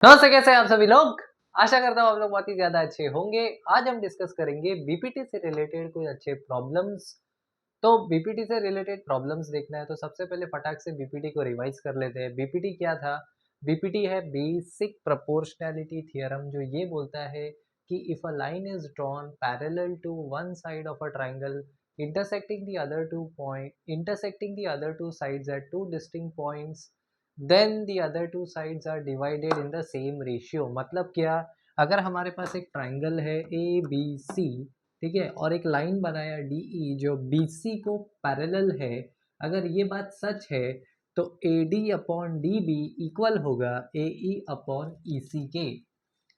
नमस्ते, कैसे हैं आप सभी लोग। आशा करता हूँ आप लोग बहुत ही ज्यादा अच्छे होंगे। आज हम डिस्कस करेंगे बीपीटी से रिलेटेड कुछ अच्छे प्रॉब्लम्स। तो बीपीटी से रिलेटेड प्रॉब्लम्स देखना है तो सबसे पहले फटाक से बीपीटी को रिवाइज कर लेते हैं। बीपीटी क्या था? बीपीटी है बेसिक प्रोपोर्शनैलिटी थ्योरम, जो ये बोलता है कि if a line is drawn parallel to one side of a triangle intersecting the other two sides at two distinct points, then the other two sides are divided in the same ratio। मतलब क्या? अगर हमारे पास एक triangle है ए B सी, ठीक है, और एक लाइन बनाया डी ई जो बी सी को पैरेलल है, अगर ये बात सच है तो A D upon D B equal होगा ए ई अपॉन ई सी के।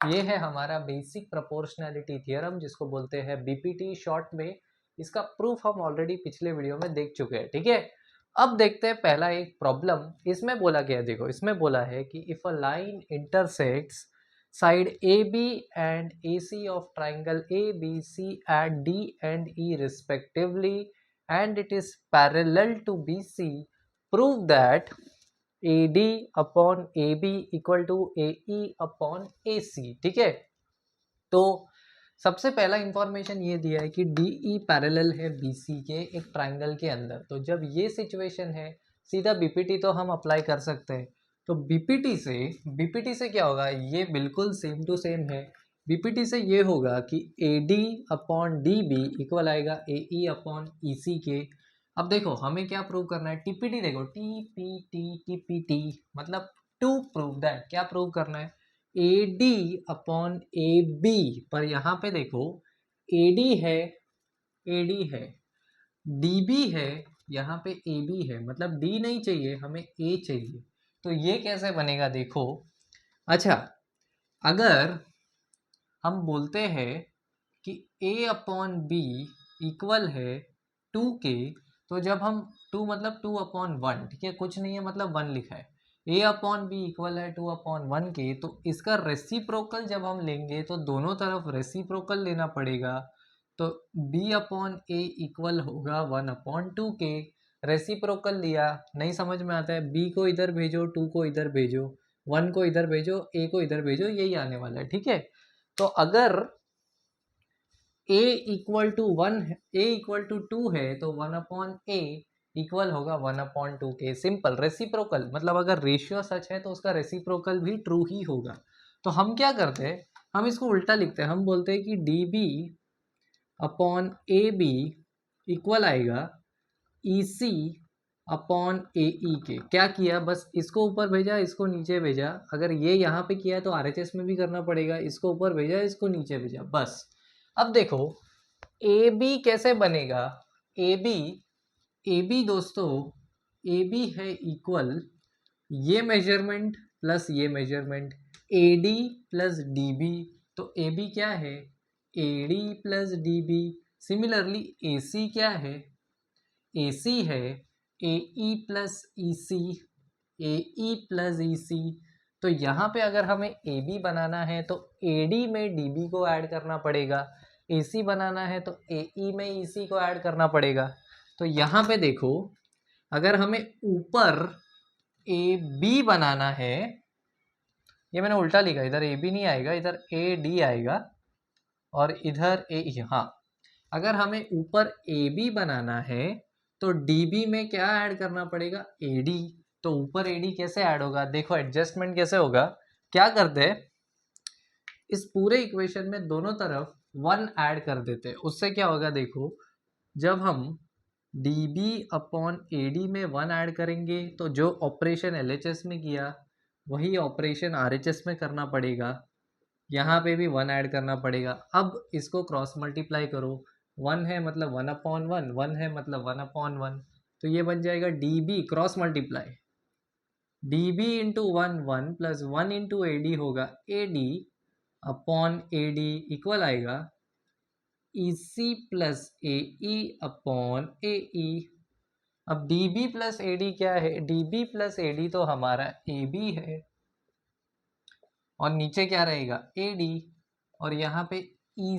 ये है हमारा बेसिक प्रोपोर्शनैलिटी थ्योरम, जिसको बोलते हैं बीपीटी शॉर्ट में। इसका प्रूफ हम ऑलरेडी पिछले वीडियो में देख चुके हैं, ठीक है। अब देखते हैं पहला एक प्रॉब्लम। इसमें बोला गया, देखो इसमें बोला है कि if a line intersects side A B and A C of triangle A B C at D and E respectively and it is parallel to B C, prove that A D upon A B equal to A E upon A C, ठीक है। तो सबसे पहला information ये दिया है कि D E parallel है बी सी के एक ट्राइंगल के अंदर। तो जब ये सिचुएशन है, सीधा बीपीटी तो हम अप्लाई कर सकते हैं। तो बीपीटी से क्या होगा, ये बिल्कुल सेम टू सेम है। बीपीटी से ये होगा कि A D upon D B equal आएगा ए ई अपॉन ई सी के। अब देखो हमें क्या प्रूव करना है, टीपीटी देखो, टीपीटी मतलब टू प्रूव दैट, क्या प्रूव करना है, A D upon A B. पर यहाँ पे देखो ए डी है डी बी है, यहाँ पे ए बी है, मतलब डी नहीं चाहिए हमें ए चाहिए। तो ये कैसे बनेगा देखो। अच्छा, अगर हम बोलते हैं कि a अपॉन बी इक्वल है 2 के, तो जब हम 2 मतलब 2/1, ठीक है, कुछ नहीं है मतलब 1 लिखा है। a अपॉन बी इक्वल है 2/1 के, तो इसका रेसिप्रोकल जब हम लेंगे तो दोनों तरफ रेसिप्रोकल लेना पड़ेगा। तो b अपॉन ए इक्वल होगा 1/2 के। रेसिप्रोकल लिया, नहीं समझ में आता है, b को इधर भेजो, 2 को इधर भेजो, 1 को इधर भेजो, a को इधर भेजो, यही आने वाला है, ठीक है। तो अगर a equal to 1, a equal to 2 है तो 1/a इक्वल होगा 1/2 के। सिंपल रेसिप्रोकल, मतलब अगर रेशियो सच है तो उसका रेसिप्रोकल भी ट्रू ही होगा। तो हम क्या करते हैं, हम इसको उल्टा लिखते हैं। हम बोलते हैं कि D B upon A B equal आएगा ई सी अपॉन ए ई के। क्या किया, बस इसको ऊपर भेजा, इसको नीचे भेजा। अगर ये यहाँ पे किया है तो आरएचएस में भी करना पड़ेगा, इसको ऊपर भेजा, इसको नीचे भेजा, बस। अब देखो ए बी कैसे बनेगा। ए बी दोस्तों, ए बी है इक्वल ये मेजरमेंट प्लस ये measurement, A D plus D B. तो ए बी क्या है, A D plus D B. Similarly A C क्या है, ए सी है ए ई प्लस ई सी, ए ई प्लस ई सी। तो यहाँ पे अगर हमें ए बी बनाना है तो ए डी में डी बी को ऐड करना पड़ेगा, ए सी बनाना है तो ए ई में ई सी को ऐड करना पड़ेगा। तो यहाँ पे देखो, अगर हमें ऊपर ए बी बनाना है, ये मैंने उल्टा लिखा, इधर ए बी नहीं आएगा, इधर ए डी आएगा और इधर ए ई। हाँ, अगर हमें ऊपर ए बी बनाना है तो डी बी में क्या ऐड करना पड़ेगा, ए डी। तो ऊपर ए डी कैसे ऐड होगा, देखो एडजस्टमेंट कैसे होगा। क्या करते हैं, इस पूरे इक्वेशन में दोनों तरफ 1 ऐड कर देते हैं। उससे क्या होगा देखो, जब हम D B upon A D में 1 ऐड करेंगे तो जो ऑपरेशन एल एच एस में किया वही ऑपरेशन आर एच एस में करना पड़ेगा। यहाँ पे भी 1 ऐड करना पड़ेगा। अब इसको क्रॉस मल्टीप्लाई करो, 1 है मतलब 1/1, 1 है मतलब 1/1। तो ये बन जाएगा D B cross multiply D B into 1 plus 1 into A D होगा A D upon A D equal आएगा E C plus A E upon A E. अब D B plus A D क्या है, D B plus A D तो हमारा ए B है और नीचे क्या रहेगा ए डी, और यहाँ पे ई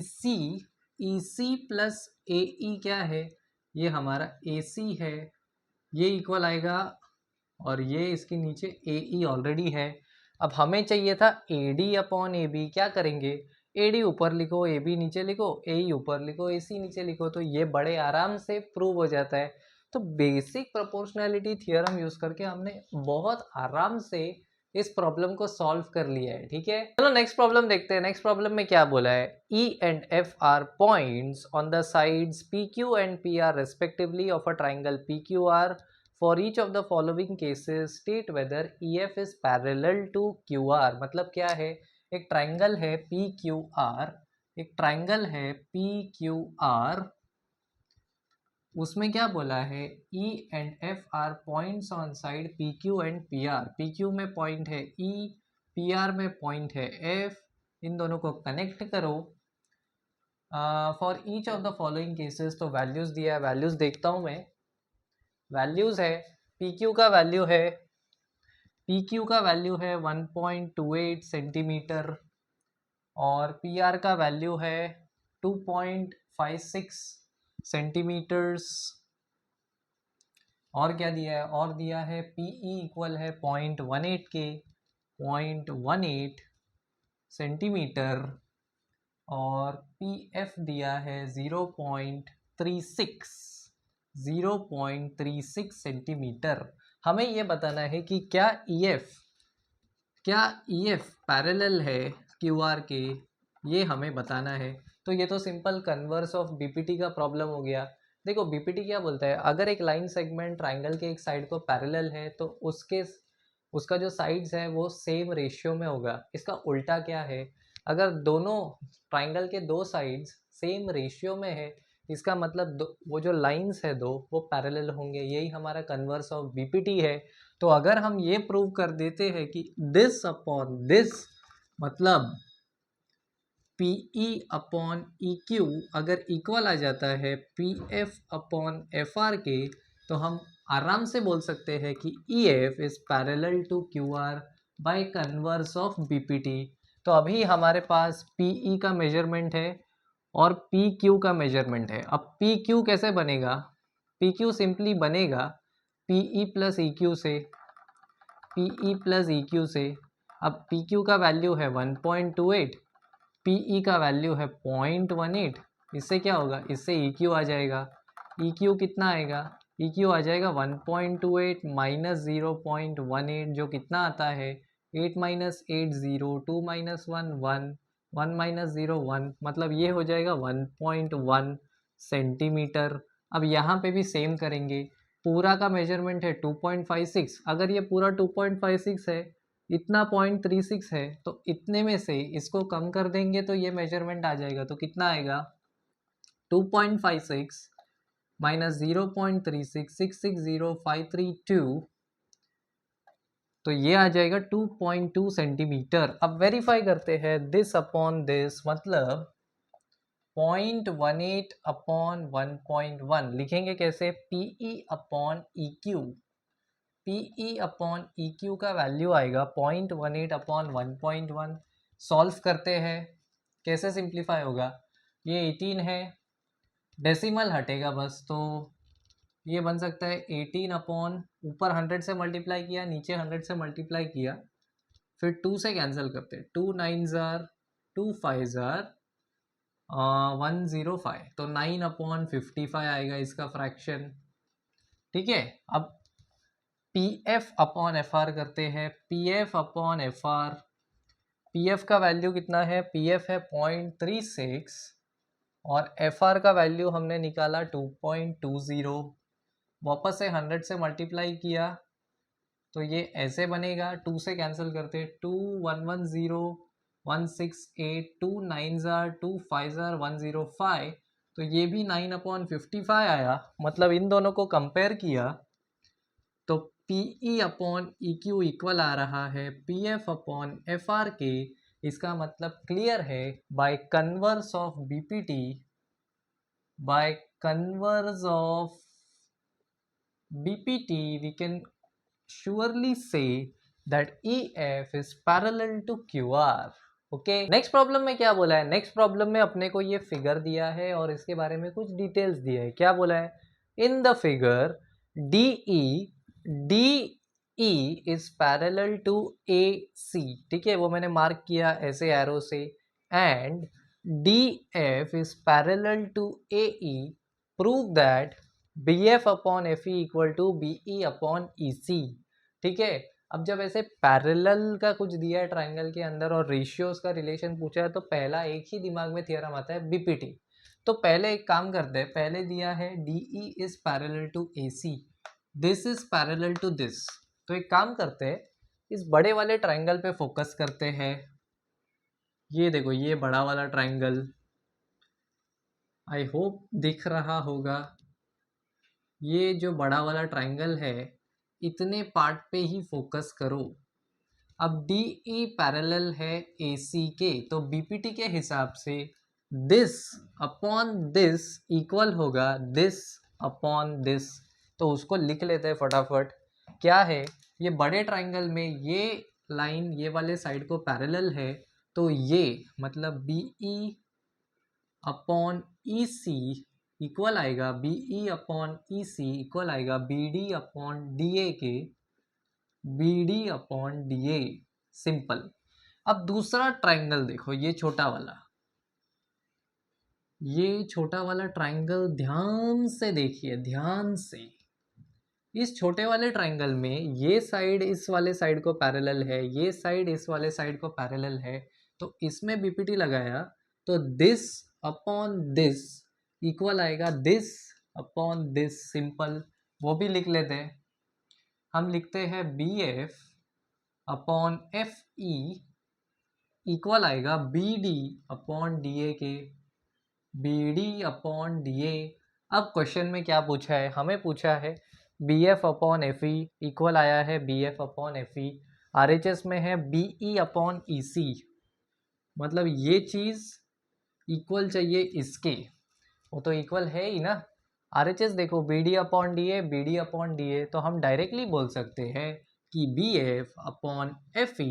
सी प्लस ए ई क्या है, ये हमारा ए सी है, ये इक्वल आएगा, और ये इसके नीचे ए ई ऑलरेडी है। अब हमें चाहिए था AD अपॉन AB, क्या करेंगे, AD ऊपर लिखो, AB नीचे लिखो, AE ऊपर लिखो, AC नीचे लिखो, तो ये बड़े आराम से प्रूव हो जाता है। तो बेसिक प्रोपोर्शनैलिटी थ्योरम यूज करके हमने बहुत आराम से इस प्रॉब्लम को सॉल्व कर लिया है। ठीक है, चलो नेक्स्ट प्रॉब्लम देखते हैं। नेक्स्ट प्रॉब्लम में क्या बोला है, E and F are points on the sides PQ and PR respectively of a triangle PQR. For each of the following cases state whether EF is parallel to QR। मतलब क्या है, एक triangle है PQR, एक triangle है PQR, उसमें क्या बोला है, E and F are points on side PQ and PR। PQ में पॉइंट है E, PR में पॉइंट है F, इन दोनों को कनेक्ट करो। For each of the following cases, तो वैल्यूज दिया है, वैल्यूज देखता हूँ मैं। वैल्यूज है, PQ का वैल्यू है, PQ का वैल्यू है 1.28 सेंटीमीटर और PR का वैल्यू है 2.56 सेंटीमीटर्स। और क्या दिया है, और दिया है PE इक्वल है 0.18 के 0.18 सेंटीमीटर और PF दिया है 0.36 सेंटीमीटर। हमें ये बताना है कि क्या EF पैरेलल है QR के, ये हमें बताना है। तो ये तो सिंपल कन्वर्स ऑफ BPT का प्रॉब्लम हो गया। देखो BPT क्या बोलता है, अगर एक लाइन सेगमेंट ट्राइंगल के एक साइड को पैरेलल है तो उसका जो साइड्स है वो सेम रेशियो में होगा। इसका उल्टा क्या है, अगर दोनों ट्राइंगल के दो साइड्स सेम रेशियो में है, इसका मतलब वो जो लाइंस है दो वो पैरेलल होंगे। यही हमारा कन्वर्स ऑफ BPT है। तो अगर हम ये प्रूव कर देते हैं कि दिस अपॉन दिस, मतलब PE अपॉन EQ अगर इक्वल आ जाता है PF अपॉन FR के, तो हम आराम से बोल सकते हैं कि EF is parallel to QR by converse of BPT। तो अभी हमारे पास PE का मेजरमेंट है और PQ का मेजरमेंट है। अब PQ कैसे बनेगा, PQ सिंपली बनेगा PE प्लस EQ से, PE प्लस EQ से। अब PQ का वैल्यू है 1.28, PE का वैल्यू है 0.18, इससे क्या होगा, इससे EQ आ जाएगा। EQ कितना आएगा, EQ आ जाएगा 1.28 माइनस 0.18, जो कितना आता है 8 माइनस 8 0, 2 माइनस 1 1, 1 माइनस 0 1, मतलब ये हो जाएगा 1.1 सेंटीमीटर। अब यहाँ पे भी सेम करेंगे, पूरा का मेजरमेंट है 2.56, अगर ये पूरा 2.56 है, इतना 0.36 है, तो इतने में से इसको कम कर देंगे तो ये मेजरमेंट आ जाएगा। तो कितना आएगा, 2.56 माइनस 0.36, 660532, तो ये आ जाएगा 2.2 सेंटीमीटर। अब वेरीफाई करते हैं, दिस अपॉन दिस मतलब 0.18 अपॉन 1.1 लिखेंगे कैसे, PE upon EQ। PE upon EQ का वैल्यू आएगा 0.18 अपॉन 1.1। सॉल्व करते हैं, कैसे सिंप्लीफाई होगा, ये 18 है, डेसिमल हटेगा बस, तो ये बन सकता है 18 अपॉन, ऊपर 100 से मल्टीप्लाई किया, नीचे 100 से मल्टीप्लाई किया, फिर 2 से कैंसिल करते हैं, 2 9 जार 2 5 जार 105, तो 9 अपॉन 55 आएगा इसका फ्रैक्शन। ठीक है, अब PF अपॉन FR करते हैं, PF अपॉन FR, PF का वैल्यू कितना है, PF है 0.36 और FR का वैल्यू हमने निकाला 2.20, वापस से 100 से मल्टीप्लाई किया तो ये ऐसे बनेगा, 2 से कैंसिल करते हैं, 2 110 168, 2 9 जार 2 5 जार 105, तो ये भी 9 अपॉन 55 आया। मतलब इन दोनों को कंपेयर किया तो PE अपॉन EQ इक्वल आ रहा है PF अपॉन FR के। इसका मतलब क्लियर है, bye converse of BPT, bye converse of BPT we can surely say that EF is parallel to QR। Okay, next problem में क्या बोला है, नेक्स्ट प्रॉब्लम में अपने को ये फिगर दिया है और इसके बारे में कुछ डिटेल्स दिया है। क्या बोला है, इन the figure DE E is parallel to AC, ठीक है, वो मैंने मार्क किया ऐसे एरो से, and DF is parallel to AE, prove that BF upon FE equal to BE upon EC, ठीक है। अब जब ऐसे पैरेलल का कुछ दिया है ट्राइंगल के अंदर और रेशियोज का रिलेशन पूछा है तो पहला एक ही दिमाग में थियरम आता है बीपीटी। तो पहले एक काम करते हैं, पहले दिया है DE is parallel to AC, this is parallel to this. तो एक काम करते हैं, इस बड़े वाले ट्राइंगल पे फोकस करते हैं। ये देखो ये बड़ा वाला ट्राइंगल, आई होप दिख रहा होगा। ये जो बड़ा वाला ट्राइंगल है इतने पार्ट पे ही फोकस करो। अब DE पैरेलल है AC के, तो BPT के हिसाब से दिस अपॉन दिस इक्वल होगा दिस अपॉन दिस। तो उसको लिख लेते हैं फटाफट। क्या है, ये बड़े ट्राइंगल में ये लाइन ये वाले साइड को पैरेलल है, तो ये मतलब BE अपॉन EC इक्वल आएगा BE अपॉन EC इक्वल आएगा BD अपॉन DA के, BD अपॉन DA, सिंपल। अब दूसरा ट्राइंगल देखो, ये छोटा वाला, ये छोटा वाला ट्राइंगल ध्यान से देखिए, ध्यान से। इस छोटे वाले ट्राइंगल में ये साइड इस वाले साइड को पैरेलल है, ये साइड इस वाले साइड को पैरेलल है, तो इसमें बीपीटी लगाया तो दिस अपॉन दिस इक्वल आएगा दिस अपॉन दिस, सिंपल। वो भी लिख लेते हैं, हम लिखते हैं BF अपॉन FE इक्वल आएगा BD अपॉन DA के, BD अपॉन DA। अब क्वेश्चन में क्या पूछा है, हमें पूछा है BF अपॉन FE इक्वल आया है BF अपॉन FE, RHS में है BE अपॉन EC, मतलब ये चीज़ इक्वल चाहिए इसके, वो तो इक्वल है ही ना। RHS देखो BD upon DA, BD upon DA, तो हम डायरेक्टली बोल सकते हैं कि BF अपॉन FE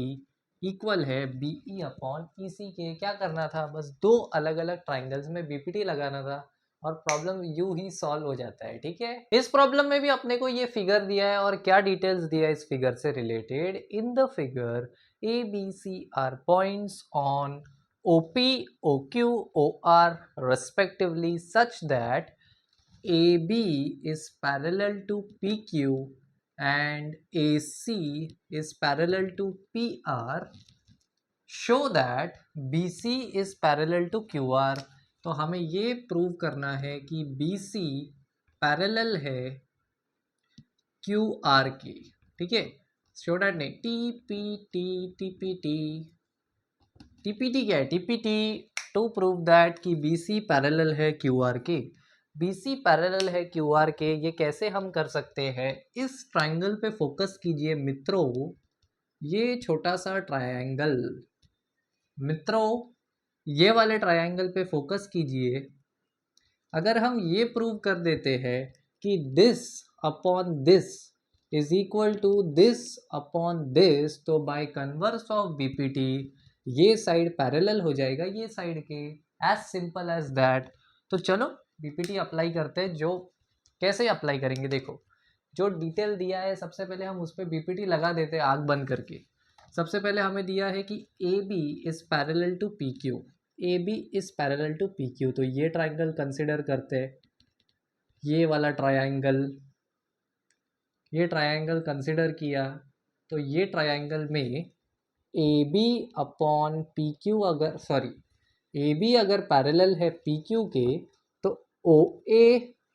इक्वल है BE अपॉन EC के। क्या करना था, बस दो अलग अलग ट्राइंगल्स में BPT लगाना था और प्रॉब्लम यूं ही सॉल्व हो जाता है, ठीक है। इस प्रॉब्लम में भी अपने को ये फिगर दिया है और क्या डिटेल्स दिया है इस फिगर से related. In the figure ABC are points on OP, OQ, OR respectively such that AB is parallel to PQ and AC is parallel to PR, show that BC is parallel to QR। तो हमें ये prove करना है कि BC parallel है QR के, ठीक है। शो दैट नहीं, TPT क्या है, TPT टू प्रूव दैट कि BC पैरेलल है QR के। BC पैरेलल है QR के, ये कैसे हम कर सकते हैं, इस ट्राइंगल पे फोकस कीजिए मित्रों, ये छोटा सा ट्राइंगल, मित्रों ये वाले ट्राइंगल पे फोकस कीजिए। अगर हम ये प्रूव कर देते हैं कि this upon this is equal to this upon this, तो बाय कन्वर्स ऑफ बीपीटी ये साइड पैरेलल हो जाएगा ये साइड के, एज सिंपल एज दैट। तो चलो बीपीटी अप्लाई करते हैं। जो कैसे अप्लाई करेंगे, देखो जो डिटेल दिया है सबसे पहले हम उस पर बीपीटी लगा देते हैं आग बंद करके। सबसे पहले हमें दिया है कि AB is parallel to PQ, AB is parallel to PQ, तो ये ट्राइंगल कंसिडर करते हैं, ये वाला ट्राइंगल, ये ट्राइंगल कंसिडर किया, तो ये ट्राइंगल में AB अपॉन PQ अगर AB अगर पैरेलल है PQ के, तो OA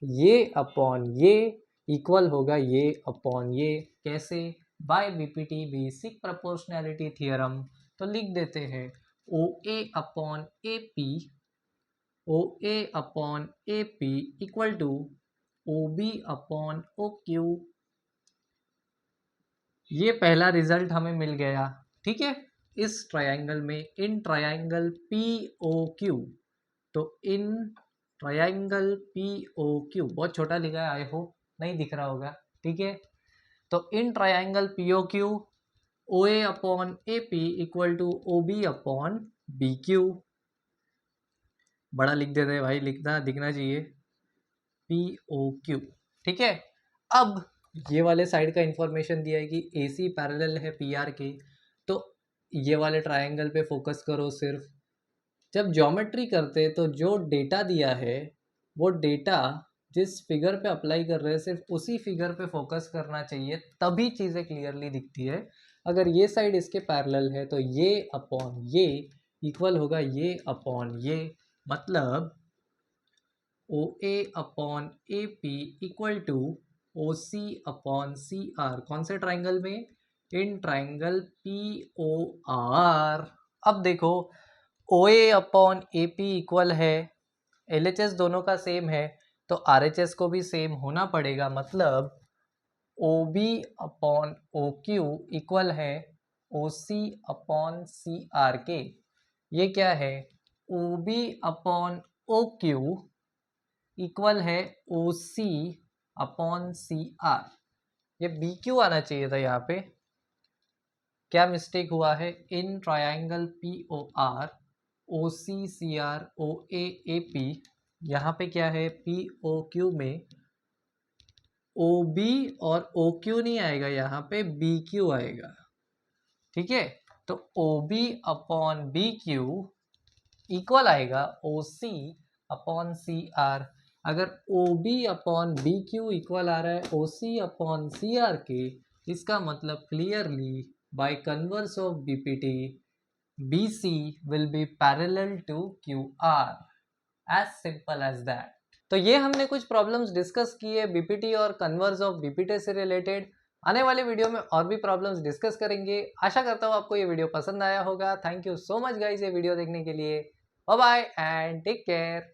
ये अपॉन ये इक्वल होगा ये अपॉन ये। कैसे, by BPT basic proportionality theorem. तो लिख देते हैं OA upon AP, OA upon AP equal to OB upon OQ। ये पहला रिजल्ट हमें मिल गया, ठीक है। इस ट्रायंगल में, इन ट्रायंगल POQ, तो इन ट्रायंगल POQ, बहुत छोटा लिखा है, आई होप नहीं दिख रहा होगा, ठीक है। तो in triangle POQ OA upon AP equal to OB upon BQ। बड़ा लिख देते हैं भाई, लिखना दिखना चाहिए POQ, ठीक है। अब ये वाले साइड का इंफॉर्मेशन दिया है कि ए सी पैरेलल है पी आर के, तो ये वाले ट्राइंगल पे फोकस करो सिर्फ। जब ज्योमेट्री करते तो जो डेटा दिया है वो डेटा जिस फिगर पे अप्लाई कर रहे हैं सिर्फ उसी फिगर पे फोकस करना चाहिए, तभी चीज़ें क्लियरली दिखती है। अगर ये साइड इसके पैरेलल है तो ये अपॉन ये इक्वल होगा ये अपॉन ये, मतलब O A upon A P equal to O C upon C R. कौन से ट्राइंगल में? In triangle P O R. अब देखो O A upon A P equal है, एल एच एस दोनों का सेम है तो आर एच एस को भी सेम होना पड़ेगा, मतलब O B upon O Q equal है O C upon C are के। ये क्या है? O B upon O Q equal है O C upon C R. ये बी क्यू आना चाहिए था यहाँ पे, क्या मिस्टेक हुआ है? In triangle P O R O C C R O A A P, यहाँ पे क्या है? पी ओ क्यू में ओ बी और ओ क्यू नहीं आएगा, यहाँ पे बी क्यू आएगा। ठीक है, तो O B upon B Q equal आएगा O C upon C R. अगर O B upon B Q equal आ रहा है O C upon C are के, इसका मतलब clearly bye converse of BPT BC will be parallel to QR, as simple as that। तो ये हमने कुछ प्रॉब्लम्स डिस्कस किए बीपीटी और कन्वर्स ऑफ बीपीटी से रिलेटेड। आने वाले वीडियो में और भी प्रॉब्लम्स डिस्कस करेंगे। आशा करता हूँ आपको ये वीडियो पसंद आया होगा। Thank you so much guys ये वीडियो देखने के लिए। Bye bye and take care.